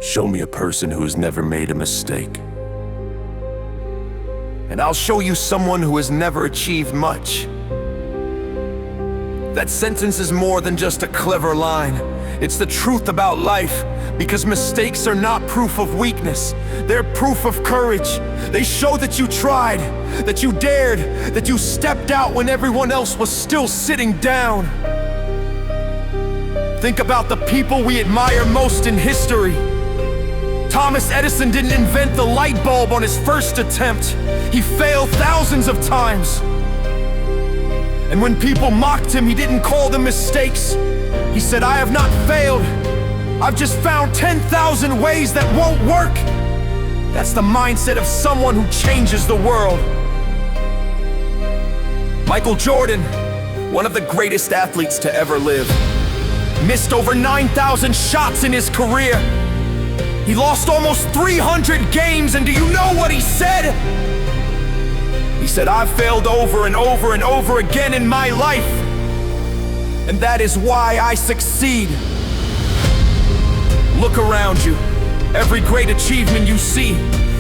Show me a person who has never made a mistake. And I'll show you someone who has never achieved much. That sentence is more than just a clever line. It's the truth about life, because mistakes are not proof of weakness. They're proof of courage. They show that you tried, that you dared, that you stepped out when everyone else was still sitting down. Think about the people we admire most in history. Thomas Edison didn't invent the light bulb on his first attempt. He failed thousands of times. And when people mocked him, he didn't call them mistakes. He said, "I have not failed. I've just found 10,000 ways that won't work." That's the mindset of someone who changes the world. Michael Jordan, one of the greatest athletes to ever live, missed over 9,000 shots in his career. He lost almost 300 games, and do you know what he said? He said, "I've failed over and over and over again in my life, and that is why I succeed." Look around you. Every great achievement you see,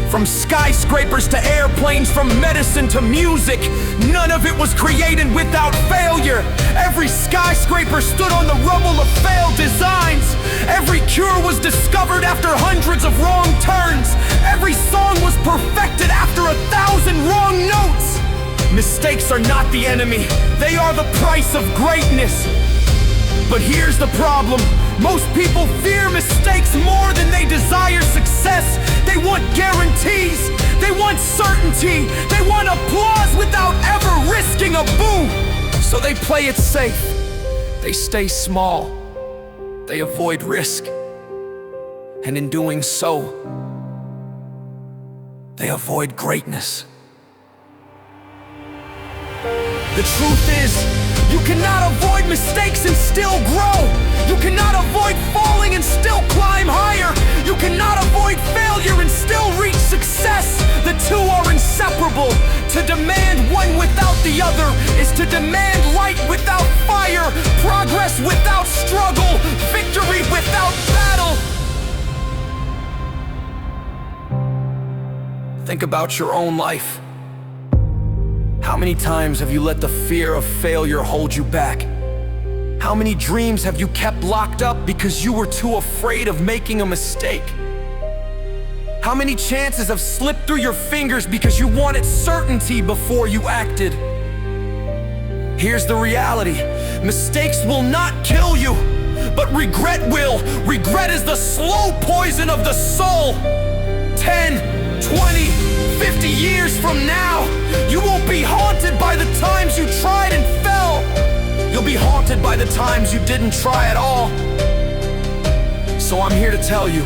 from skyscrapers to airplanes, from medicine to music, none of it was created without failure. Every skyscraper stood on the rubble of failed designs. Every cure was discovered after hundreds of wrong turns. Every song was perfected after 1,000 wrong notes. Mistakes are not the enemy. They are the price of greatness. But here's the problem. Most people fear mistakes more than they desire success. They want guarantees. They want certainty. They want applause without ever risking a boo. So they play it safe. They stay small. They avoid risk. And in doing so, they avoid greatness. The truth is, you cannot avoid mistakes and still grow. You cannot avoid falling and still climb higher. You cannot avoid failure and still reach success. The two are inseparable. To demand one without the other is to demand light without fire, progress without struggle, victory without battle. Think about your own life. How many times have you let the fear of failure hold you back? How many dreams have you kept locked up because you were too afraid of making a mistake? How many chances have slipped through your fingers because you wanted certainty before you acted? Here's the reality. Mistakes will not kill you, but regret will. Regret is the slow poison of the soul. 10, 20, 50 years from now, you won't be haunted by the times you tried and fell. You'll be haunted by the times you didn't try at all. So I'm here to tell you,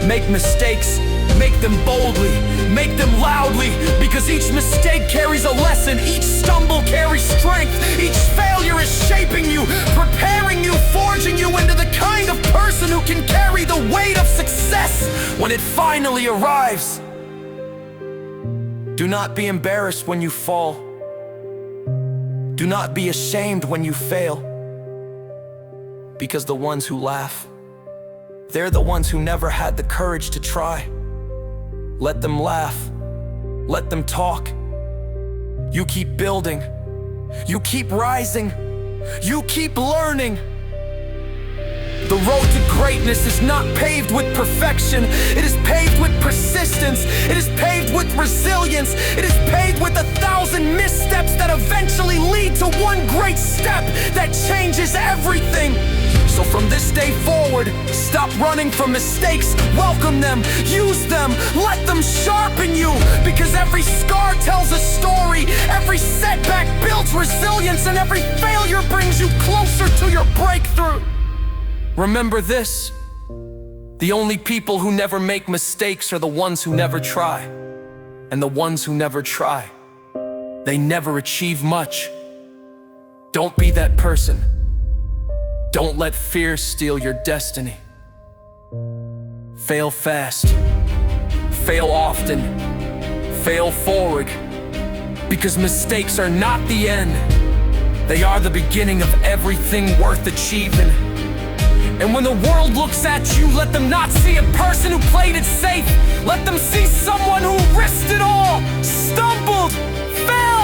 make mistakes, make them boldly, make them loudly, because each mistake carries a lesson, each stumble carries strength, each failure is shaping you, preparing you, forging you into the kind of person who can carry the weight of success when it finally arrives. Do not be embarrassed when you fall. Do not be ashamed when you fail. Because the ones who laugh, they're the ones who never had the courage to try. Let them laugh. Let them talk. You keep building. You keep rising. You keep learning. The road to greatness is not paved with perfection. It is paved with persistence. It is paved with resilience. It is paved with 1,000 missteps that eventually lead to one great step that changes everything. So from this day forward, stop running from mistakes. Welcome them, use them, let them sharpen you. Because every scar tells a story. Every setback builds resilience, and every failure brings you closer to your breakthrough. Remember this, the only people who never make mistakes are the ones who never try. And the ones who never try, they never achieve much. Don't be that person. Don't let fear steal your destiny. Fail fast, fail often, fail forward. Because mistakes are not the end. They are the beginning of everything worth achieving. And when the world looks at you, let them not see a person who played it safe. Let them see someone who risked it all, stumbled, fell,